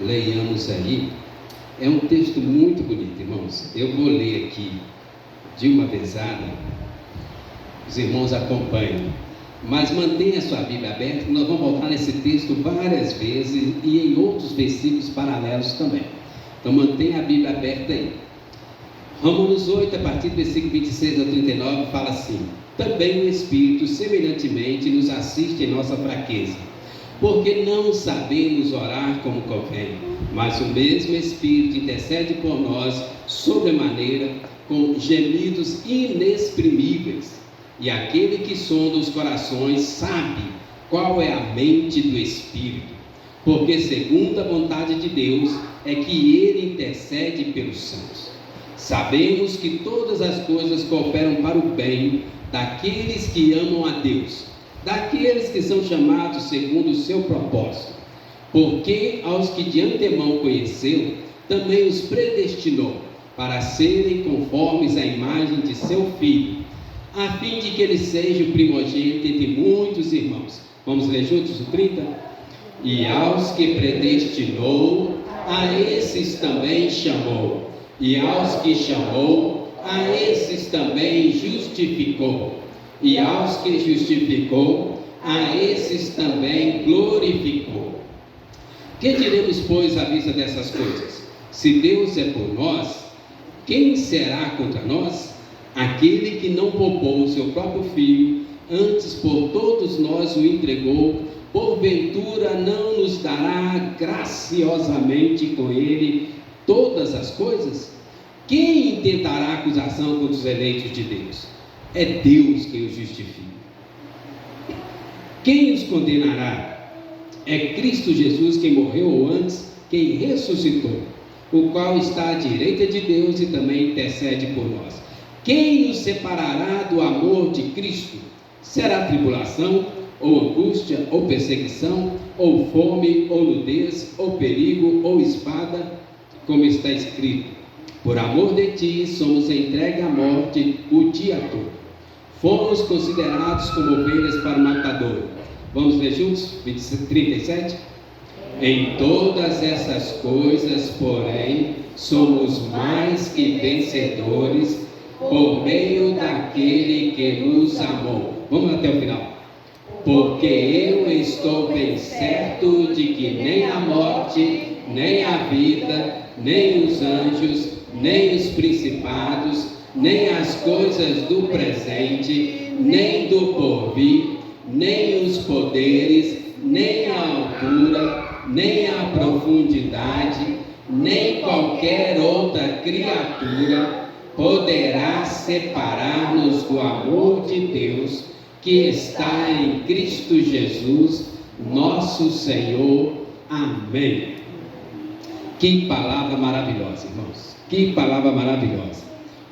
leiamos aí, é um texto muito bonito, irmãos. Eu vou ler aqui de uma vezada, os irmãos acompanham, mas mantenha a sua Bíblia aberta, que nós vamos voltar nesse texto várias vezes e em outros versículos paralelos também. Então mantenha a Bíblia aberta aí. Romanos 8, a partir do versículo 26 ao 39, fala assim: também o Espírito semelhantemente nos assiste em nossa fraqueza, porque não sabemos orar como convém, mas o mesmo Espírito intercede por nós sobremaneira com gemidos inexprimíveis. E aquele que sonda os corações sabe qual é a mente do Espírito, porque segundo a vontade de Deus é que ele intercede pelos santos. Sabemos que todas as coisas cooperam para o bem daqueles que amam a Deus, daqueles que são chamados segundo o seu propósito. Porque aos que de antemão conheceu, também os predestinou para serem conformes à imagem de seu Filho, a fim de que ele seja o primogênito entre muitos irmãos. Vamos ler juntos o 30? E aos que predestinou, a esses também chamou. E aos que chamou, a esses também justificou. E aos que justificou, a esses também glorificou. Que diremos, pois, à vista dessas coisas? Se Deus é por nós, quem será contra nós? Aquele que não poupou o seu próprio Filho, antes por todos nós o entregou, porventura não nos dará graciosamente com ele todas as coisas? Quem intentará acusação contra os eleitos de Deus? É Deus quem os justifica. Quem os condenará? É Cristo Jesus quem morreu, ou antes, quem ressuscitou, o qual está à direita de Deus e também intercede por nós. Quem nos separará do amor de Cristo? Será tribulação, ou angústia, ou perseguição, ou fome, ou nudez, ou perigo, ou espada? Como está escrito: por amor de ti somos entregues à morte o dia todo. Fomos considerados como ovelhas para o matador. Vamos ler juntos? 37. Em todas essas coisas, porém, somos mais que vencedores por meio daquele que nos amou. Vamos até o final. Porque eu estou bem certo de que nem a morte, nem a vida, nem os anjos, nem os principados, nem as coisas do presente, nem do porvir, nem os poderes, nem a altura, nem a profundidade, nem qualquer outra criatura poderá separar-nos do amor de Deus que está em Cristo Jesus, nosso Senhor. Amém. Que palavra maravilhosa, irmãos. Que palavra maravilhosa.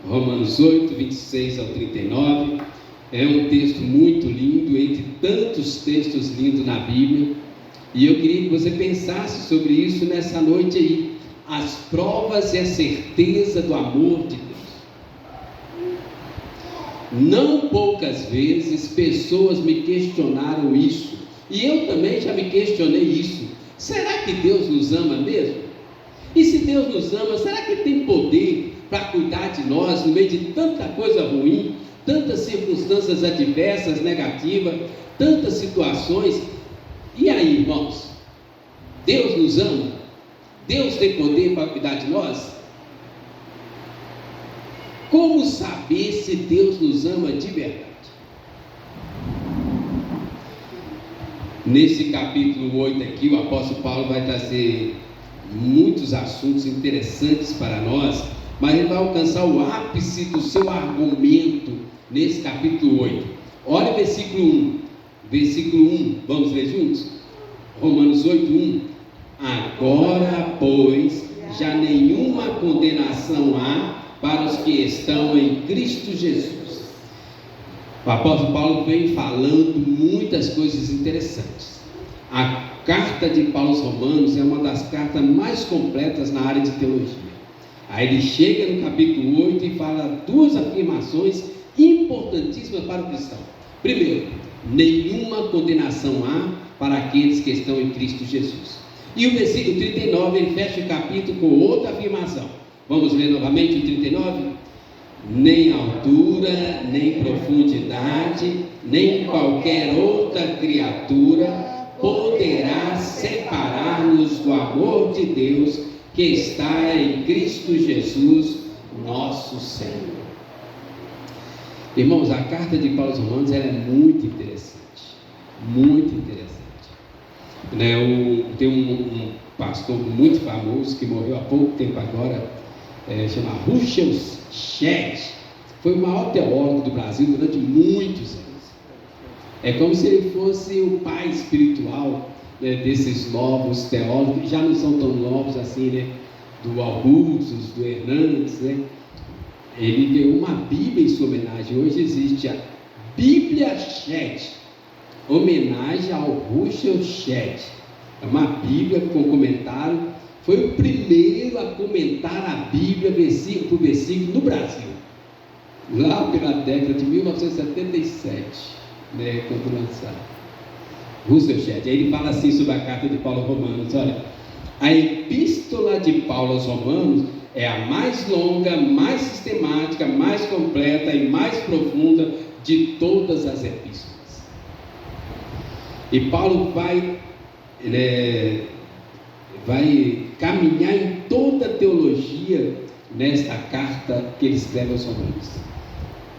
Romanos 8, 26 ao 39. É um texto muito lindo, entre tantos textos lindos na Bíblia. E eu queria que você pensasse sobre isso nessa noite aí. As provas e a certeza do amor de Deus. Não poucas vezes pessoas me questionaram isso, e eu também já me questionei isso. Será que Deus nos ama mesmo? E se Deus nos ama, será que tem poder para cuidar de nós no meio de tanta coisa ruim, tantas circunstâncias adversas, negativas, tantas situações? E aí, irmãos, Deus nos ama? Deus tem poder para cuidar de nós? Como saber se Deus nos ama de verdade? Nesse capítulo 8 aqui, o apóstolo Paulo vai trazer muitos assuntos interessantes para nós, mas ele vai alcançar o ápice do seu argumento nesse capítulo 8. Olha o versículo 1. Versículo 1, vamos ler juntos? Romanos 8, 1. Agora, pois, já nenhuma condenação há para os que estão em Cristo Jesus. O apóstolo Paulo vem falando muitas coisas interessantes. A carta de Paulo aos Romanos é uma das cartas mais completas na área de teologia. Aí ele chega no capítulo 8 e fala duas afirmações importantíssimas para o cristão. Primeiro, nenhuma condenação há para aqueles que estão em Cristo Jesus. E o versículo 39, ele fecha o capítulo com outra afirmação. Vamos ler novamente o 39? Nem altura, nem profundidade, nem qualquer outra criatura poderá separar-nos do amor de Deus que está em Cristo Jesus, nosso Senhor. Irmãos, a carta de Paulo aos Romanos ela é muito interessante, muito interessante. Tem um pastor muito famoso que morreu há pouco tempo agora, chama Russell Shedd, foi o maior teólogo do Brasil durante muitos anos. É como se ele fosse o pai espiritual, né, desses novos teólogos, que já não são tão novos assim, né, do Augusto, do Hernandes, né? Ele deu uma Bíblia em sua homenagem. Hoje existe a Bíblia Shedd, homenagem ao Russell Shedd. É uma Bíblia com comentário. Foi o primeiro a comentar a Bíblia versículo por versículo no Brasil, lá pela década de 1977, né, quando lançado Russell Shedd. Aí ele fala assim sobre a carta de Paulo aos Romanos: olha, a epístola de Paulo aos Romanos é a mais longa, mais sistemática, mais completa e mais profunda de todas as epístolas. E Paulo vai caminhar em toda a teologia nesta carta que ele escreve aos Romanos.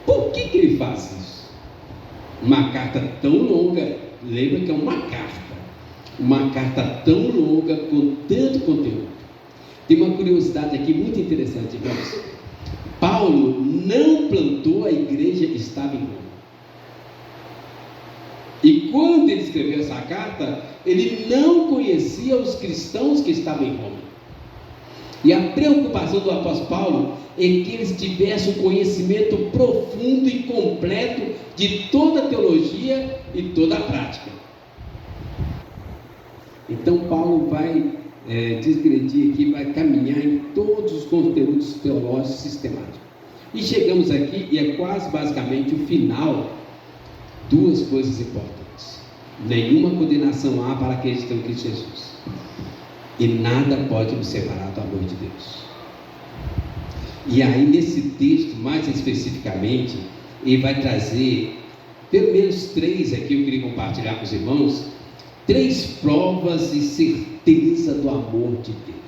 Por que ele faz isso? Uma carta tão longa, lembra que é uma carta tão longa com tanto conteúdo. Tem uma curiosidade aqui muito interessante, irmãos. Paulo não plantou a igreja que estava em Roma. E quando ele escreveu essa carta, ele não conhecia os cristãos que estavam em Roma. E a preocupação do apóstolo Paulo é que eles tivessem um conhecimento profundo e completo de toda a teologia e toda a prática. Então Paulo vai desgredir aqui, vai caminhar em todos os conteúdos teológicos sistemáticos. E chegamos aqui, e é quase basicamente o final. Duas coisas importantes: nenhuma condenação há para aqueles que estão em Cristo Jesus, e nada pode nos separar do amor de Deus. E aí nesse texto, mais especificamente, ele vai trazer pelo menos 3 aqui, eu queria compartilhar com os irmãos, 3 provas e certeza do amor de Deus.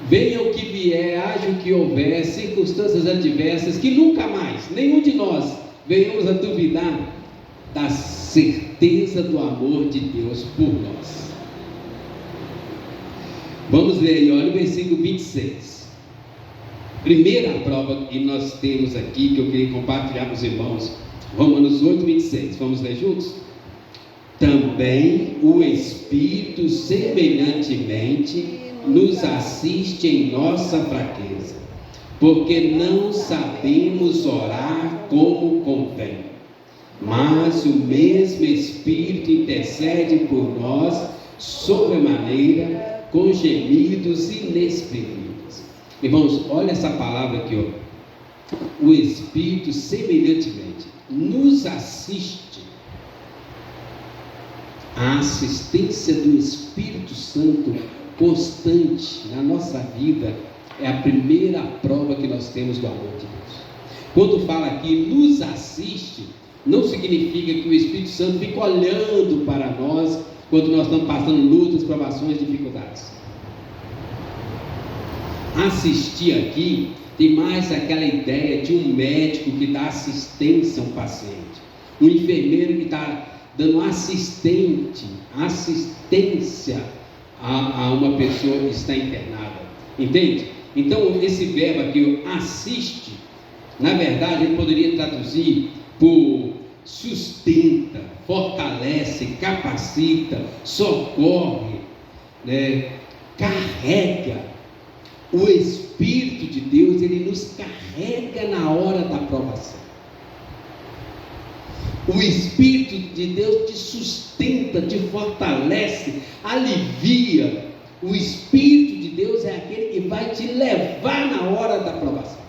Venha o que vier, haja o que houver, circunstâncias adversas, que nunca mais, nenhum de nós, venhamos a duvidar da certeza do amor de Deus por nós. Vamos ler aí, olha o versículo 26. Primeira prova que nós temos aqui, que eu queria compartilhar com os irmãos, Romanos 8, 26. Vamos ler juntos? Também o Espírito semelhantemente nos assiste em nossa fraqueza, porque não sabemos orar como convém, mas o mesmo Espírito intercede por nós sobremaneira, com gemidos inexprimíveis. Irmãos, olha essa palavra aqui, ó. O Espírito semelhantemente nos assiste. A assistência do Espírito Santo constante na nossa vida é a primeira prova que nós temos do amor de Deus. Quando fala aqui nos assiste, não significa que o Espírito Santo fica olhando para nós quando nós estamos passando lutas, provações, dificuldades. Assistir aqui tem mais aquela ideia de um médico que dá assistência a um paciente, um enfermeiro que está dando assistência a uma pessoa que está internada, entende? Então esse verbo aqui, assiste, na verdade ele poderia traduzir por sustenta, fortalece, capacita, socorre, né? Carrega. O Espírito de Deus, ele nos carrega na hora da provação. O Espírito de Deus te sustenta, te fortalece, alivia. O Espírito de Deus é aquele que vai te levar na hora da provação.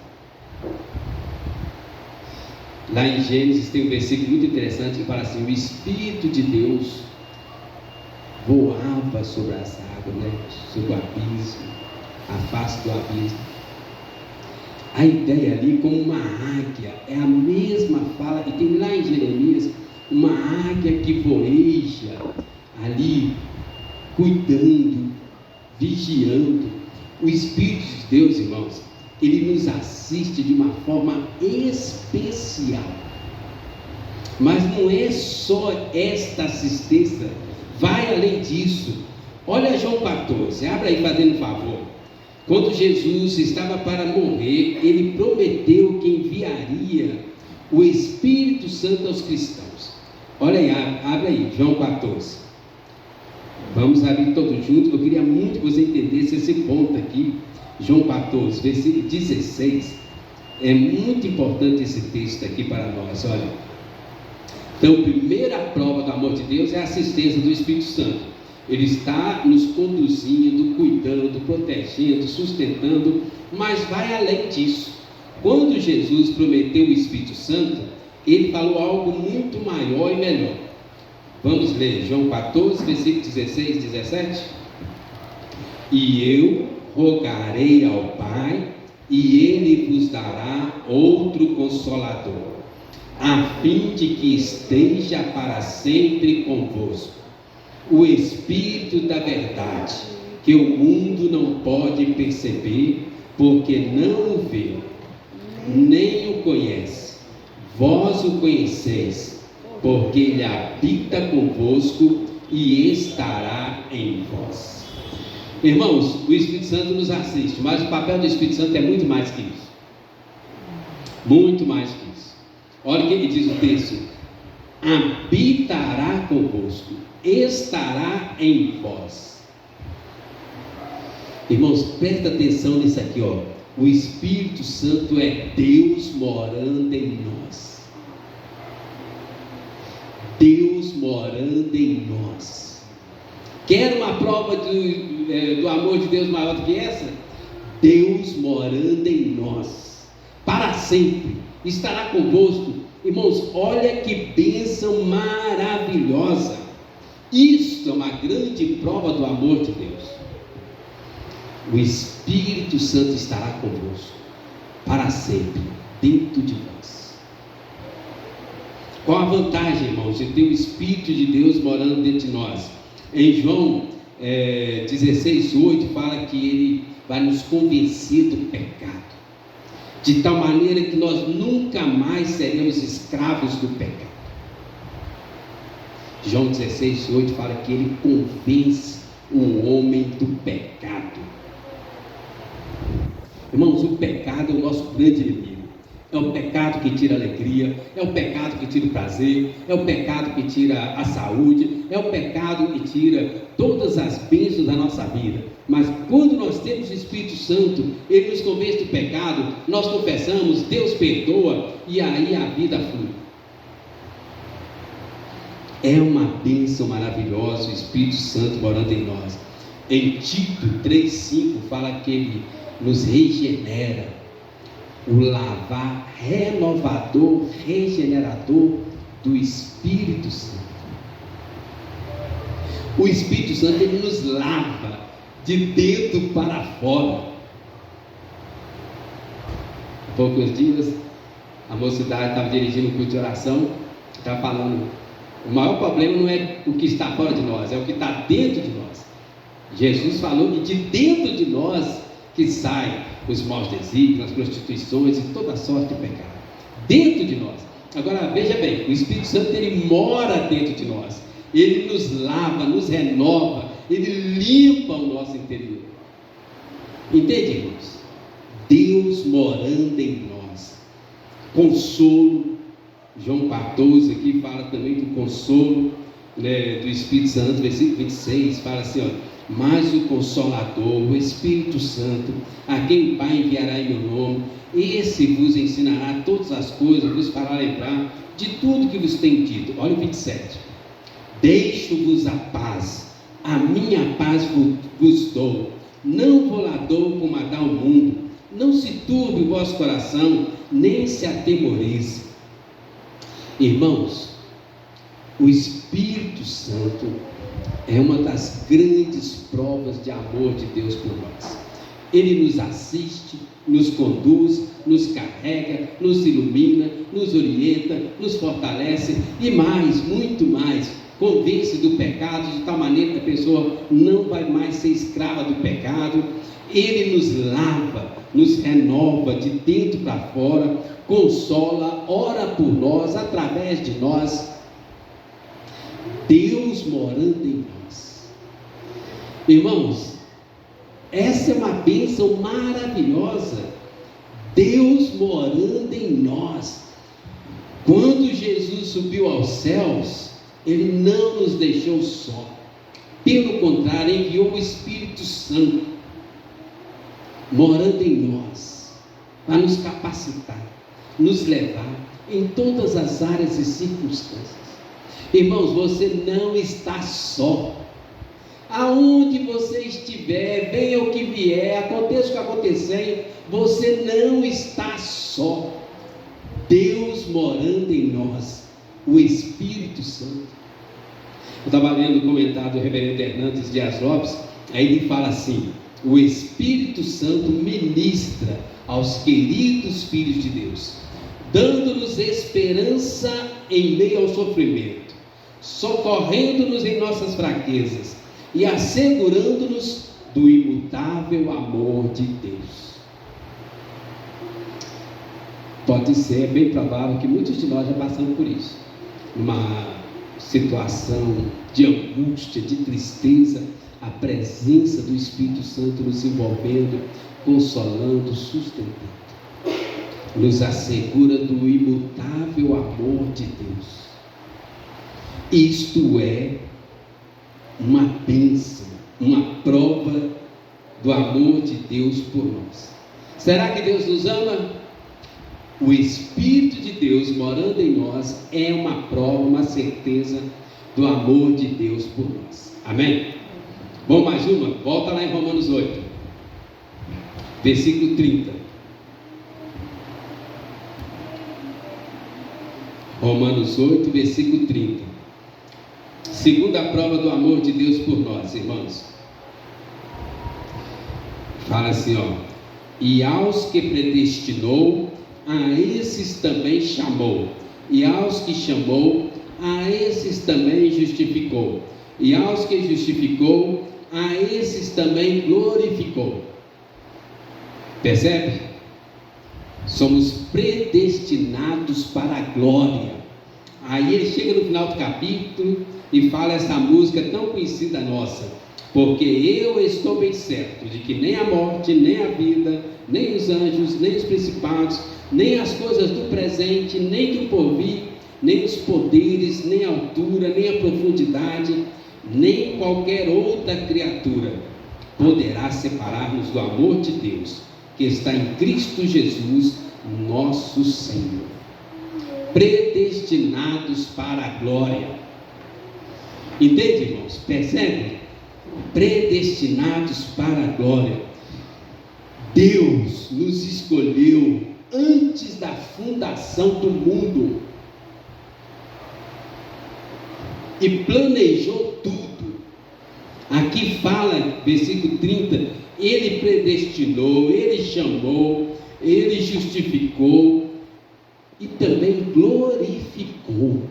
Lá em Gênesis tem um versículo muito interessante que fala assim: o Espírito de Deus voava sobre as águas, né? Sobre o abismo, a face do abismo. A ideia ali, como uma águia, é a mesma fala, e tem lá em Jeremias, uma águia que voeja ali, cuidando, vigiando. O Espírito de Deus, irmãos, ele nos assiste de uma forma especial. Mas não é só esta assistência, vai além disso. Olha João 14, abra aí fazendo um favor. Quando Jesus estava para morrer, ele prometeu que enviaria o Espírito Santo aos cristãos. Olha aí, abre aí, João 14. Vamos abrir todos juntos. Eu queria muito que você entendesse esse ponto aqui. João 14, versículo 16. É muito importante esse texto aqui para nós. Olha. Então, a primeira prova do amor de Deus é a assistência do Espírito Santo. Ele está nos conduzindo, cuidando, protegendo, sustentando, mas vai além disso. Quando Jesus prometeu o Espírito Santo, ele falou algo muito maior e melhor. Vamos ler João 14, versículo 16 e 17. E eu rogarei ao Pai, e Ele vos dará outro Consolador, a fim de que esteja para sempre convosco, o Espírito da verdade, que o mundo não pode perceber, porque não o vê, nem o conhece. Vós o conheceis, porque Ele habita convosco e estará em vós. Irmãos, o Espírito Santo nos assiste, mas o papel do Espírito Santo é muito mais que isso. Muito mais que isso. Olha o que ele diz o texto: habitará convosco, estará em vós. Irmãos, presta atenção nisso aqui, ó. O Espírito Santo é Deus morando em nós. Deus morando em nós. Quer uma prova do amor de Deus maior do que essa? Deus morando em nós, para sempre, estará convosco. Irmãos, olha que bênção maravilhosa. Isto é uma grande prova do amor de Deus. O Espírito Santo estará convosco, para sempre, dentro de nós. Qual a vantagem, irmãos, de ter o Espírito de Deus morando dentro de nós? Em João 16:8 fala que Ele vai nos convencer do pecado, de tal maneira que nós nunca mais seremos escravos do pecado. João 16:8 fala que Ele convence o homem do pecado. Irmãos, o pecado é o nosso grande inimigo. É o pecado que tira a alegria, é o pecado que tira o prazer, é o pecado que tira a saúde, é o pecado que tira todas as bênçãos da nossa vida. Mas quando nós temos o Espírito Santo, Ele nos convence do pecado, nós confessamos, Deus perdoa, e aí a vida flui. É uma bênção maravilhosa o Espírito Santo morando em nós. Em Tito 3:5 fala que Ele nos regenera, o lavar renovador, regenerador do Espírito Santo. O Espírito Santo, Ele nos lava de dentro para fora. Há poucos dias a mocidade estava dirigindo um culto de oração, estava falando, o maior problema não é o que está fora de nós, é o que está dentro de nós. Jesus falou que de dentro de nós que sai os maus desígnios, as prostituições e toda sorte de pecado, dentro de nós. Agora veja bem, o Espírito Santo, ele mora dentro de nós, ele nos lava, nos renova, ele limpa o nosso interior. Entende, irmãos? Deus morando em nós. Consolo. João 14 aqui fala também do consolo, né, do Espírito Santo. Versículo 26 fala assim, ó: mas o Consolador, o Espírito Santo, a quem o Pai enviará em meu nome, esse vos ensinará todas as coisas, vos fará lembrar de tudo que vos tenho dito. Olha o 27. Deixo-vos a paz, a minha paz vos dou, não vou lá dou como a dá o mundo. Não se turbe o vosso coração, nem se atemorize. Irmãos, o Espírito Santo É uma das grandes provas de amor de Deus por nós. Ele nos assiste, nos conduz, nos carrega, nos ilumina, nos orienta, nos fortalece e mais, muito mais, convence do pecado de tal maneira que a pessoa não vai mais ser escrava do pecado. Ele nos lava, nos renova de dentro para fora, consola, ora por nós, através de nós. Deus morando em nós. Irmãos, essa é uma bênção maravilhosa. Deus morando em nós. Quando Jesus subiu aos céus, Ele não nos deixou só. Pelo contrário, enviou o Espírito Santo morando em nós, para nos capacitar, nos levar em todas as áreas e circunstâncias. Irmãos, você não está só. Aonde você estiver, venha o que vier, aconteça o que acontecer, você não está só. Deus morando em nós, o Espírito Santo. Eu estava lendo o comentário do reverendo Hernandes Dias Lopes, aí ele fala assim: o Espírito Santo ministra aos queridos filhos de Deus, dando-nos esperança em meio ao sofrimento, socorrendo-nos em nossas fraquezas e assegurando-nos do imutável amor de Deus. Pode ser, é bem provável que muitos de nós já passamos por isso, uma situação de angústia, de tristeza, a presença do Espírito Santo nos envolvendo, consolando, sustentando, nos assegura do imutável amor de Deus. Isto é uma bênção, uma prova do amor de Deus por nós. Será que Deus nos ama? O Espírito de Deus morando em nós é uma prova, uma certeza do amor de Deus por nós. Amém? Bom, mais uma, volta lá em Romanos 8, versículo 30. Romanos 8, versículo 30. Segunda prova do amor de Deus por nós, irmãos. Fala assim, ó: e aos que predestinou, a esses também chamou, e aos que chamou, a esses também justificou, e aos que justificou, a esses também glorificou. Percebe? Somos predestinados para a glória. Aí ele chega no final do capítulo e fala essa música tão conhecida nossa: porque eu estou bem certo de que nem a morte, nem a vida, nem os anjos, nem os principados, nem as coisas do presente, nem do porvir, nem os poderes, nem a altura, nem a profundidade, nem qualquer outra criatura poderá separar-nos do amor de Deus que está em Cristo Jesus, nosso Senhor. Predestinados para a glória. Entende, irmãos? Percebe? Predestinados para a glória. Deus nos escolheu antes da fundação do mundo e planejou tudo. Aqui fala, versículo 30, Ele predestinou, Ele chamou, Ele justificou e também glorificou.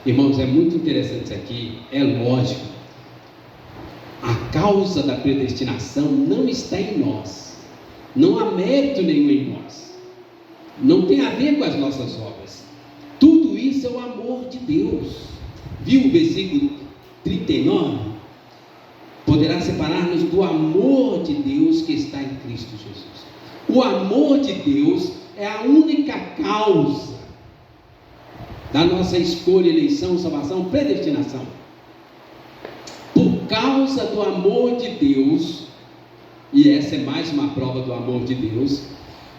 Irmãos, é muito interessante isso aqui. É lógico, a causa da predestinação não está em nós, não há mérito nenhum em nós, não tem a ver com as nossas obras. Tudo isso é o amor de Deus. Viu o versículo 39? Poderá separar-nos do amor de Deus que está em Cristo Jesus. O amor de Deus é a única causa da nossa escolha, eleição, salvação, predestinação. Por causa do amor de Deus, e essa é mais uma prova do amor de Deus,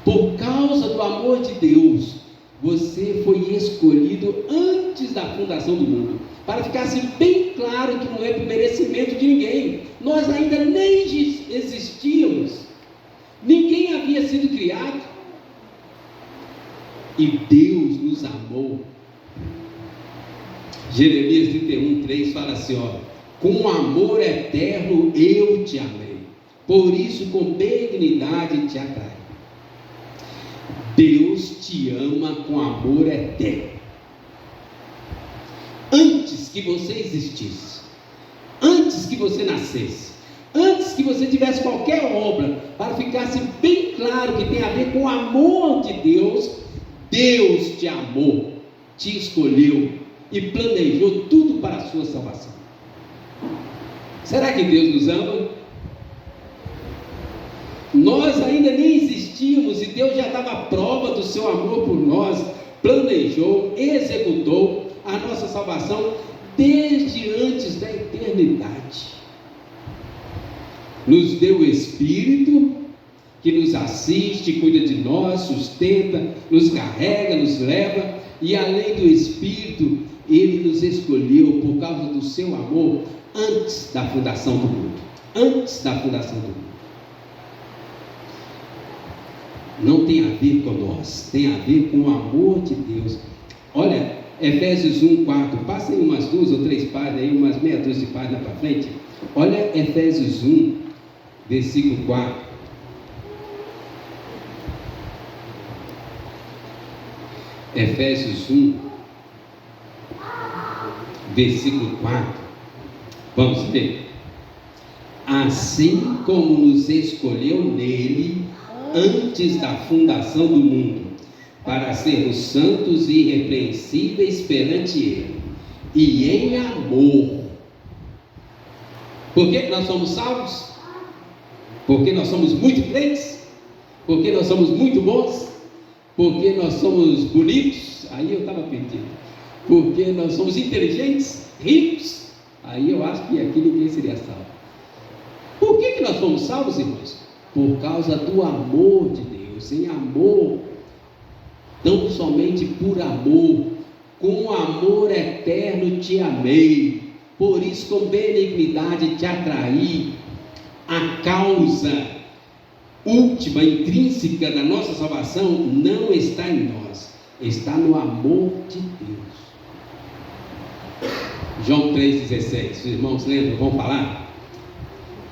por causa do amor de Deus, você foi escolhido antes da fundação do mundo. Para ficar assim bem claro que não é por merecimento de ninguém. Nós ainda nem existíamos, ninguém havia sido criado, e Deus nos amou Jeremias 31:3 fala assim, ó: com amor eterno eu te amei, por isso com benignidade te atrai. Deus te ama com amor eterno. Antes que você existisse, antes que você nascesse, antes que você tivesse qualquer obra, para ficasse bem claro que tem a ver com o amor de Deus, Deus te amou, te escolheu e planejou tudo para a sua salvação. Será que Deus nos ama? Nós ainda nem existíamos e Deus já dava prova do seu amor por nós, planejou, executou a nossa salvação desde antes da eternidade. Nos deu o Espírito que nos assiste, cuida de nós, sustenta, nos carrega, nos leva, e além do Espírito, Ele nos escolheu por causa do seu amor antes da fundação do mundo. Antes da fundação do mundo. Não tem a ver com nós, tem a ver com o amor de Deus. Olha, Efésios 1:4, passem umas 2 ou 3 páginas aí, umas meia dúzia de páginas para frente. Olha Efésios 1, versículo 4. Efésios 1, versículo 4. Vamos ver. Assim como nos escolheu nele antes da fundação do mundo, para sermos santos e irrepreensíveis perante Ele, e em amor. Por que nós somos salvos? Porque nós somos muito crentes? Porque nós somos muito bons? Porque nós somos bonitos? Aí eu estava perdido. Porque nós somos inteligentes, ricos? Aí eu acho que aqui ninguém seria salvo. Por que nós somos salvos, irmãos? Por causa do amor de Deus. Em amor, não somente por amor, com amor eterno te amei, por isso com benignidade te atraí. A causa última, intrínseca da nossa salvação não está em nós, está no amor de Deus. João 3,16, os irmãos lembram, vão falar?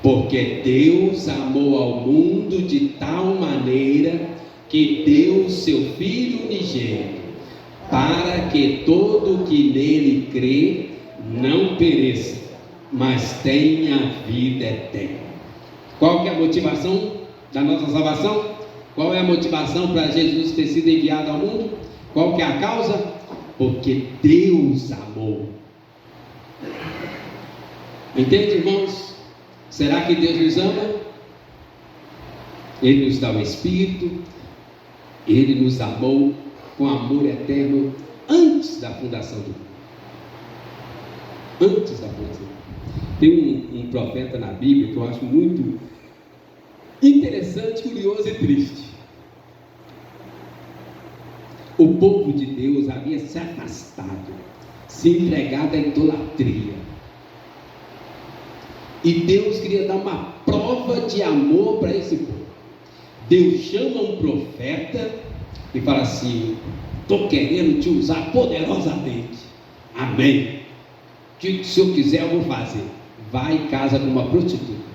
Porque Deus amou ao mundo de tal maneira que deu seu Filho unigênito, para que todo que nele crê não pereça, mas tenha vida eterna. Qual que é a motivação da nossa salvação? Qual é a motivação para Jesus ter sido enviado ao mundo? Qual que é a causa? Porque Deus amou. Entende, irmãos? Será que Deus nos ama? Ele nos dá o Espírito, Ele nos amou com amor eterno antes da fundação do mundo. Antes da fundação do mundo. Tem um profeta na Bíblia que eu acho muito interessante, curioso e triste. O povo de Deus havia se afastado, se entregado à idolatria. E Deus queria dar uma prova de amor para esse povo. Deus chama um profeta e fala assim: estou querendo te usar poderosamente. Amém. O que o senhor quiser eu vou fazer. Vai e casa com uma prostituta.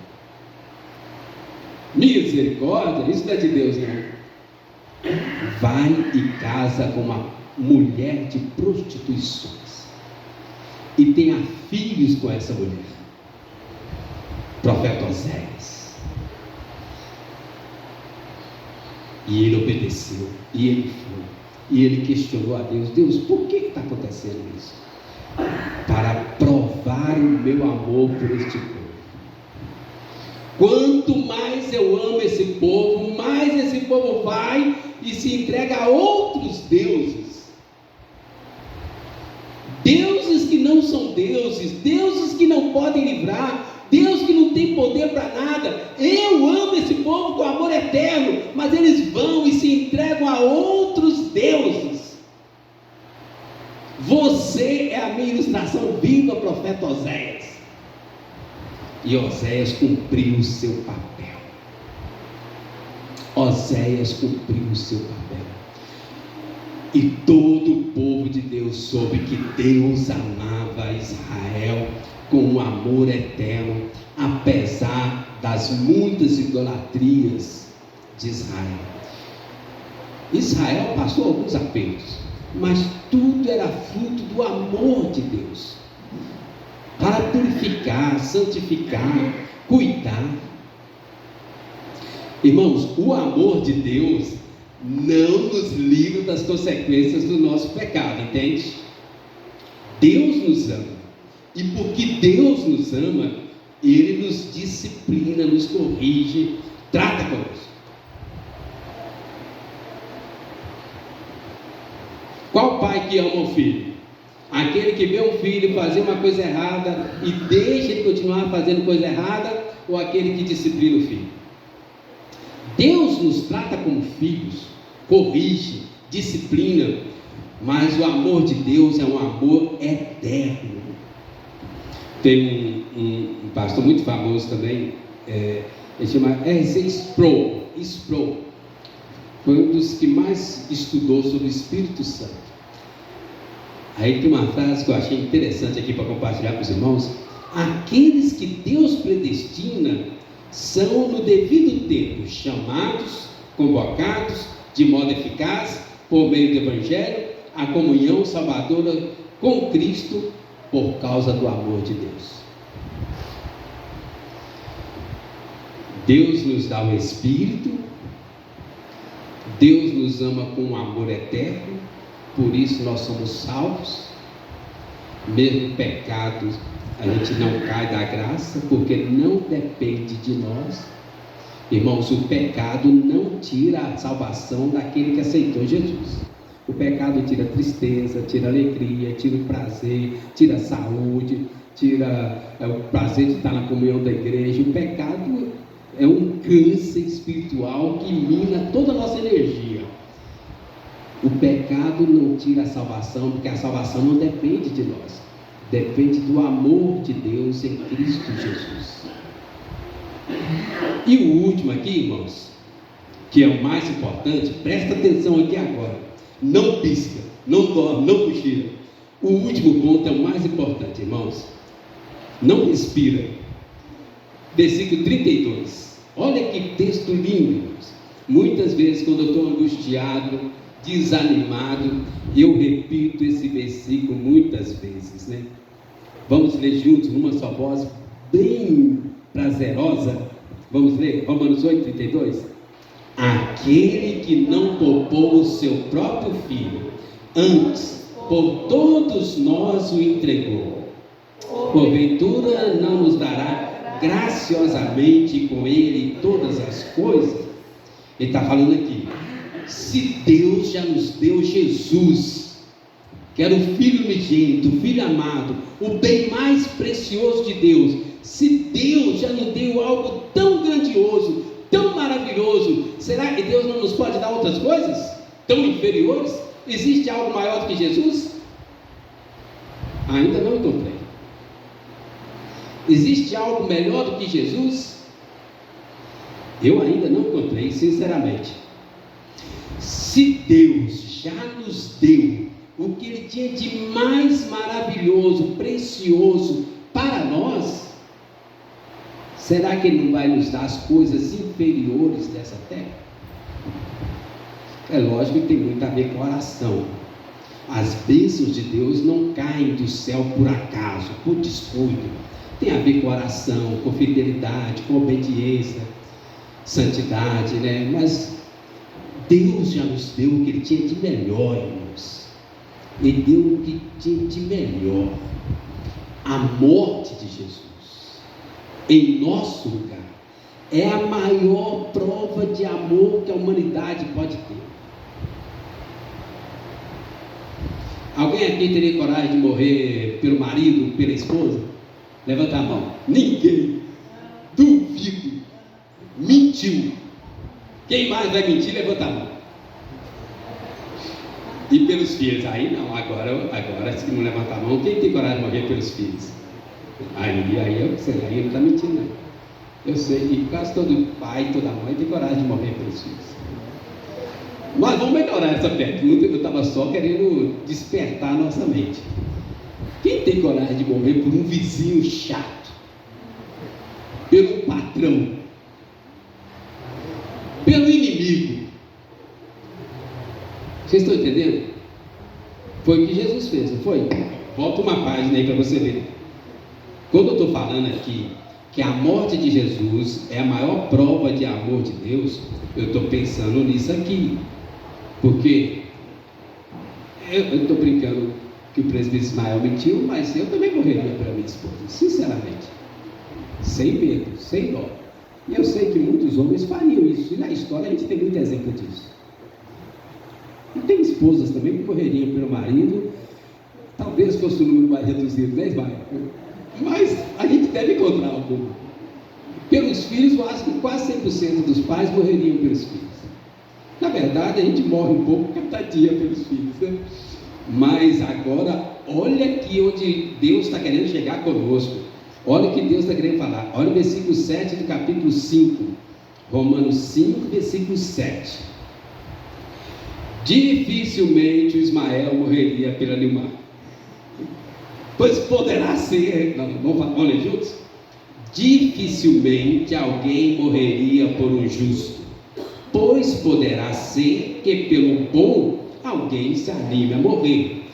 Misericórdia, isso não é de Deus, né? Vai e casa com uma mulher de prostituições e tenha filhos com essa mulher. Profeta Oséias. E ele obedeceu, e ele foi, e ele questionou a Deus: Deus, por que está acontecendo isso? Para provar o meu amor por este povo. Quanto mais eu amo esse povo, mais esse povo vai e se entrega a outros deuses. Deuses que não são deuses, deuses que não podem livrar, Deus que não tem poder para nada. Eu amo esse povo com amor eterno, mas eles vão e se entregam a outros deuses. Você é a minha ilustração viva, profeta Oséias. E Oséias cumpriu o seu papel. Oséias cumpriu o seu papel. E todo o povo de Deus soube que Deus amava amava Israel com um amor eterno, apesar das muitas idolatrias de Israel. Israel passou alguns apertos, mas tudo era fruto do amor de Deus, para purificar, santificar, cuidar. Irmãos, o amor de Deus não nos livra das consequências do nosso pecado, entende? Deus nos ama, e porque Deus nos ama, Ele nos disciplina, nos corrige, trata conosco. Qual pai que ama o filho? Aquele que vê um filho fazer uma coisa errada e deixa ele continuar fazendo coisa errada, ou aquele que disciplina o filho? Deus nos trata como filhos, corrige, disciplina, mas o amor de Deus é um amor eterno. Tem um pastor muito famoso também, ele chama R.C. Sproul, foi um dos que mais estudou sobre o Espírito Santo. Aí tem uma frase que eu achei interessante aqui para compartilhar com os irmãos: aqueles que Deus predestina são no devido tempo chamados, convocados de modo eficaz por meio do Evangelho à comunhão salvadora com Cristo por causa do amor de Deus. Deus nos dá o Espírito, Deus nos ama com um amor eterno, por isso nós somos salvos. Mesmo pecado, a gente não cai da graça, porque não depende de nós. Irmãos, o pecado não tira a salvação daquele que aceitou Jesus. O pecado tira a tristeza, tira a alegria, tira o prazer, tira a saúde, tira o prazer de estar na comunhão da igreja. O pecado é um câncer espiritual que mina toda a nossa energia. O pecado não tira a salvação, porque a salvação não depende de nós, depende do amor de Deus em Cristo Jesus. E o último aqui, irmãos, que é o mais importante, presta atenção aqui agora, não pisca, não dorme, não cochila. O último ponto é o mais importante, irmãos, não respira. Versículo 32, olha que texto lindo, irmãos. Muitas vezes quando eu estou angustiado, desanimado, eu repito esse versículo muitas vezes, né? Vamos ler juntos numa só voz, bem prazerosa. Vamos ler Romanos 8:32. Aquele que não poupou o seu próprio filho, antes por todos nós o entregou, porventura não nos dará graciosamente com ele todas as coisas? Ele está falando aqui, se Deus já nos deu Jesus, que era o Filho unigênito, o Filho amado, o bem mais precioso de Deus, se Deus já nos deu algo tão grandioso, tão maravilhoso, será que Deus não nos pode dar outras coisas tão inferiores? Existe algo maior do que Jesus? Ainda não encontrei. Existe algo melhor do que Jesus? Eu ainda não encontrei, sinceramente. Se Deus já nos deu o que Ele tinha de mais maravilhoso, precioso para nós, será que Ele não vai nos dar as coisas inferiores dessa terra? É lógico que tem muito a ver com a oração. As bênçãos de Deus não caem do céu por acaso, por descuido. Tem a ver com oração, com fidelidade, com obediência, santidade, né? Mas Deus já nos deu o que Ele tinha de melhor, irmãos. Ele deu o que tinha de melhor, a morte de Jesus em nosso lugar. É a maior prova de amor que a humanidade pode ter. Alguém aqui teria coragem de morrer pelo marido, pela esposa? Levanta a mão. Ninguém. Duvido. Mentiu. Quem mais vai mentir, levanta a mão. E pelos filhos? Aí não, agora se não levantar a mão, quem tem coragem de morrer pelos filhos? Aí eu sei, aí não está mentindo não. Eu sei que quase todo pai, toda mãe tem coragem de morrer pelos filhos. Mas vamos melhorar essa pergunta. Eu estava só querendo despertar a nossa mente. Quem tem coragem de morrer por um vizinho chato? Pelo patrão? Pelo inimigo? Vocês estão entendendo? Foi o que Jesus fez, não foi? Volta uma página aí para você ver. Quando eu estou falando aqui que a morte de Jesus é a maior prova de amor de Deus, eu estou pensando nisso aqui. Porque eu estou brincando que o presbítero Ismael mentiu, mas eu também morreria pela minha esposa, sinceramente. Sem medo, sem dó. E eu sei que muitos homens fariam isso. E na história a gente tem muito exemplo disso. E tem esposas também que morreriam pelo marido. Talvez fosse um número mais reduzido, né, Ismael? Mas a gente deve encontrar algum. Pelos filhos, eu acho que quase 100% dos pais morreriam pelos filhos. Na verdade, a gente morre um pouco cada dia pelos filhos, né? Mas agora, olha aqui onde Deus está querendo chegar conosco. Olha o que Deus está querendo falar. Olha o versículo 7 do capítulo 5. Romanos 5, versículo 7. Dificilmente o Ismael morreria pela Nilmar. Pois poderá ser, vamos ler juntos? Dificilmente alguém morreria por um justo, pois poderá ser que pelo bom alguém se anime a morrer.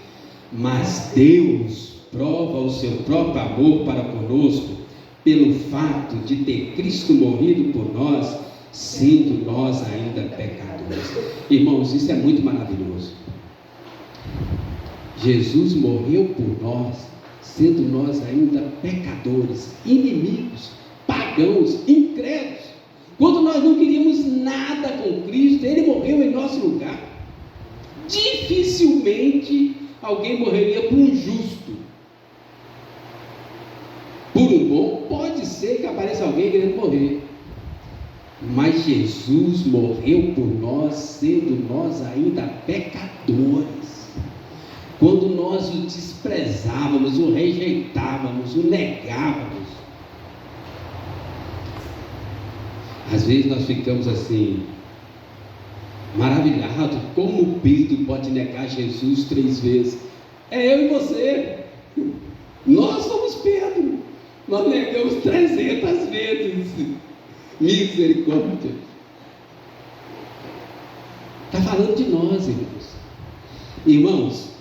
Mas Deus prova o seu próprio amor para conosco pelo fato de ter Cristo morrido por nós, sendo nós ainda pecadores. Irmãos, isso é muito maravilhoso. Jesus morreu por nós, sendo nós ainda pecadores, inimigos, pagãos, incrédulos. Quando nós não queríamos nada com Cristo, Ele morreu em nosso lugar. Dificilmente alguém morreria por um justo. Por um bom, pode ser que apareça alguém querendo morrer. Mas Jesus morreu por nós, sendo nós ainda pecadores. Quando nós o desprezávamos, o rejeitávamos, o negávamos. Às vezes nós ficamos assim, maravilhados, como Pedro pode negar Jesus 3 vezes? É eu e você. Nós somos Pedro. Nós negamos 300 vezes. Misericórdia. Está falando de nós, irmãos. Irmãos,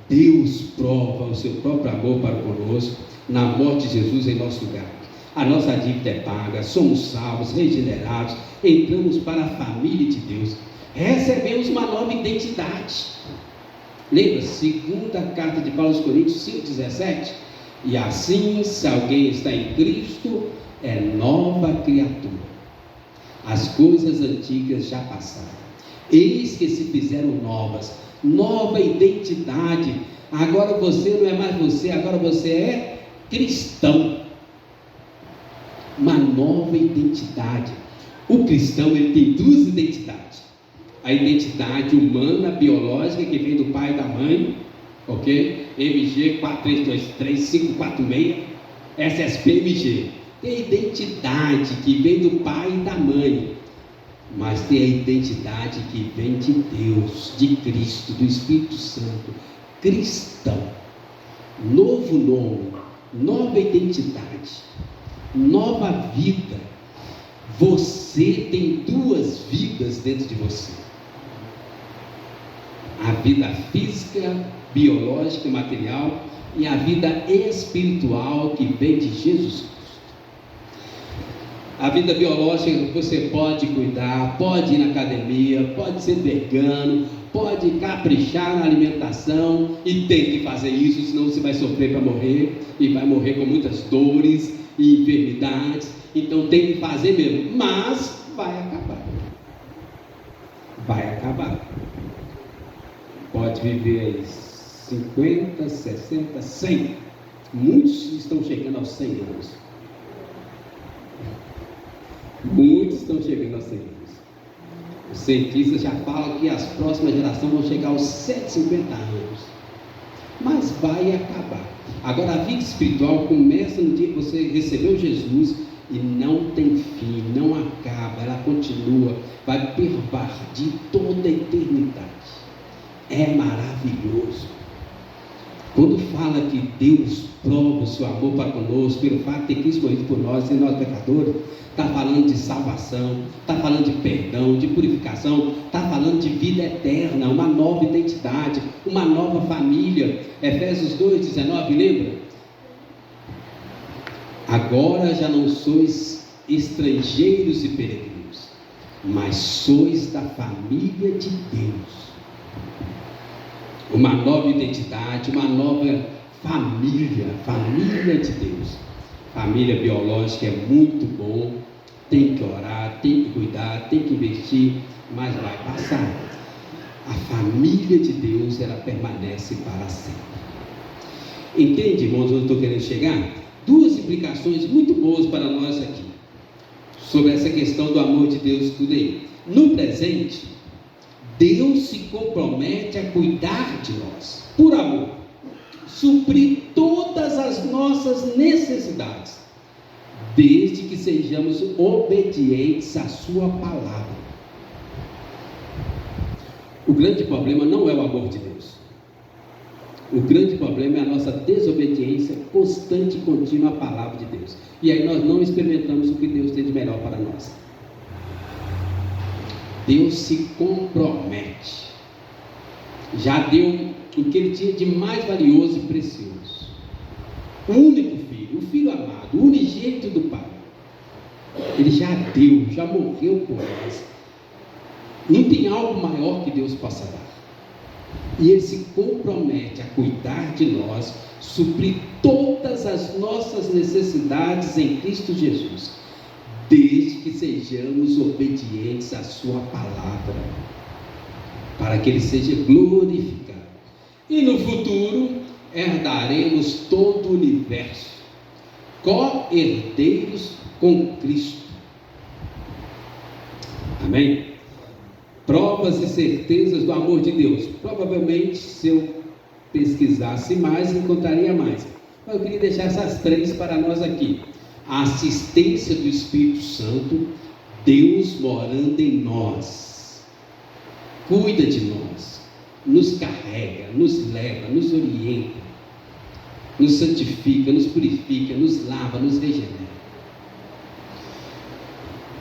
Deus prova o seu próprio amor para conosco na morte de Jesus em nosso lugar. A nossa dívida é paga, somos salvos, regenerados, entramos para a família de Deus, recebemos uma nova identidade. Lembra? Segunda carta de Paulo aos Coríntios 5,17. E assim, se alguém está em Cristo, é nova criatura. As coisas antigas já passaram, eis que se fizeram novas. Nova identidade. Agora você não é mais você, agora você é cristão. Uma nova identidade. O cristão, ele tem 2 identidades: a identidade humana, biológica, que vem do pai e da mãe, ok? MG 4323546, SSPMG. Tem a identidade que vem do pai e da mãe, mas tem a identidade que vem de Deus, de Cristo, do Espírito Santo. Cristão, novo nome, nova identidade, nova vida. Você tem 2 vidas dentro de você: a vida física, biológica, material, e a vida espiritual que vem de Jesus Cristo. A vida biológica você pode cuidar, pode ir na academia, pode ser vegano, pode caprichar na alimentação, e tem que fazer isso, senão você vai sofrer para morrer, e vai morrer com muitas dores e enfermidades. Então tem que fazer mesmo, mas vai acabar. Vai acabar. Pode viver aí 50, 60, 100. Muitos estão chegando aos 100 anos. Muitos estão chegando aos 100 anos. Os cientistas já falam que as próximas gerações vão chegar aos 150 anos. Mas vai acabar. Agora, a vida espiritual começa no dia que você recebeu Jesus e não tem fim, não acaba, ela continua, vai pervadir toda a eternidade. É maravilhoso. Quando fala que Deus prova o seu amor para conosco, pelo fato de ter Cristo morrido por nós, e nós pecadores, está falando de salvação, está falando de perdão, de purificação, está falando de vida eterna, uma nova identidade, uma nova família. Efésios 2,19, lembra? Agora já não sois estrangeiros e peregrinos, mas sois da família de Deus. Uma nova identidade, uma nova família de Deus. Família biológica é muito bom, tem que orar, tem que cuidar, tem que investir, mas vai passar. A família de Deus, ela permanece para sempre. Entende, irmãos, onde eu estou querendo chegar? Duas implicações muito boas para nós aqui, sobre essa questão do amor de Deus, tudo aí. No presente, Deus se compromete a cuidar de nós, por amor, suprir todas as nossas necessidades, desde que sejamos obedientes à sua palavra. O grande problema não é o amor de Deus. O grande problema é a nossa desobediência constante e contínua à palavra de Deus. E aí nós não experimentamos o que Deus tem de melhor para nós. Deus se compromete. Já deu o que Ele tinha de mais valioso e precioso. O único filho, o filho amado, o unigênito do Pai. Ele já deu, já morreu por nós. Não tem algo maior que Deus possa dar. E Ele se compromete a cuidar de nós, suprir todas as nossas necessidades em Cristo Jesus, desde que sejamos obedientes à sua palavra, para que Ele seja glorificado. E no futuro, herdaremos todo o universo, co-herdeiros com Cristo. Amém? Provas e certezas do amor de Deus. Provavelmente, se eu pesquisasse mais, encontraria mais. Mas eu queria deixar essas três para nós aqui. A assistência do Espírito Santo, Deus morando em nós, cuida de nós, nos carrega, nos leva, nos orienta, nos santifica, nos purifica, nos lava, nos regenera.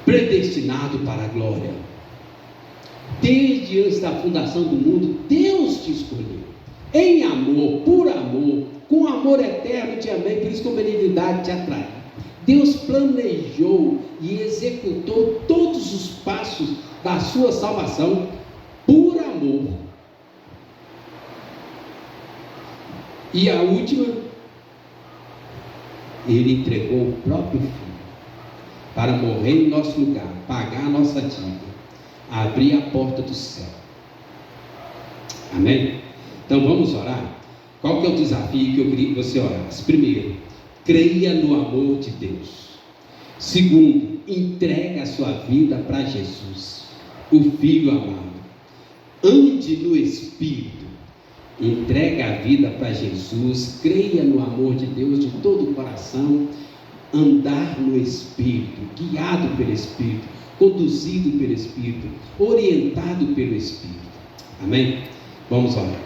Predestinado para a glória. Desde antes da fundação do mundo, Deus te escolheu. Em amor, por amor, com amor eterno te amei, por isso com benignidade te atrai. Deus planejou e executou todos os passos da sua salvação por amor. E a última, Ele entregou o próprio Filho para morrer em nosso lugar, pagar a nossa dívida, abrir a porta do céu. Amém? Então vamos orar. Qual que é o desafio que eu queria que você orasse? Primeiro, creia no amor de Deus. Segundo, entrega a sua vida para Jesus, o Filho amado. Ande no Espírito. Entrega a vida para Jesus. Creia no amor de Deus de todo o coração. Andar no Espírito, guiado pelo Espírito, conduzido pelo Espírito, orientado pelo Espírito. Amém? Vamos orar.